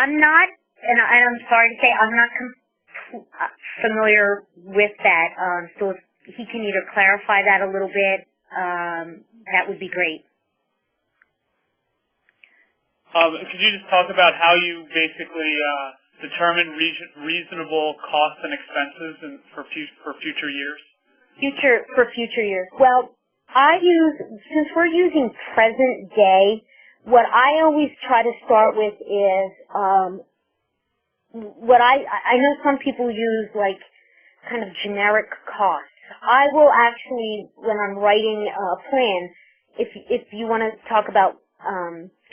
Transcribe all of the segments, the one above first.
I'm not, and I'm sorry to say, I'm not familiar with that. So if he can either clarify that a little bit, that would be great. Could you just talk about how you basically determine reasonable costs and expenses for future years? For future years. Well, since we're using present day, what I always try to start with is what I know some people use like kind of generic costs. I will actually, when I'm writing a plan, if you want to talk about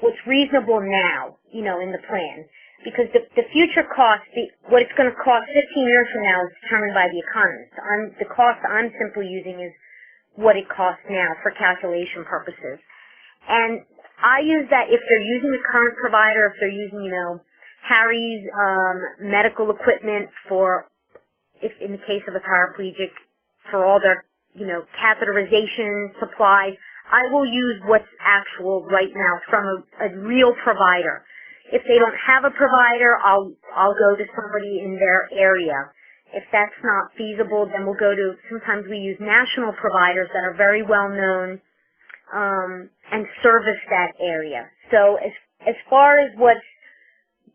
what's reasonable now, in the plan, because the future cost, what it's going to cost 15 years from now is determined by the economist. The cost I'm simply using is what it costs now for calculation purposes. And I use that if they're using the current provider, if they're using, Harry's medical equipment if in the case of a paraplegic, for all their, catheterization supplies, I will use what's actual right now from a real provider. If they don't have a provider, I'll go to somebody in their area. If that's not feasible, then we'll go to, sometimes we use national providers that are very well known and service that area. So as far as what's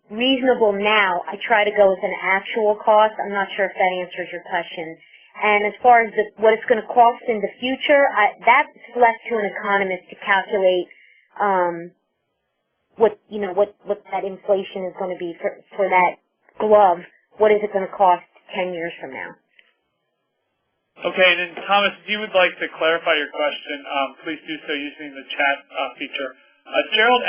reasonable now, I try to go with an actual cost. I'm not sure if that answers your question. And as far as what it's going to cost in the future, that's left to an economist to calculate what that inflation is going to be for that glove. What is it going to cost 10 years from now? Okay, and then Thomas, if you would like to clarify your question, please do so using the chat feature. Gerald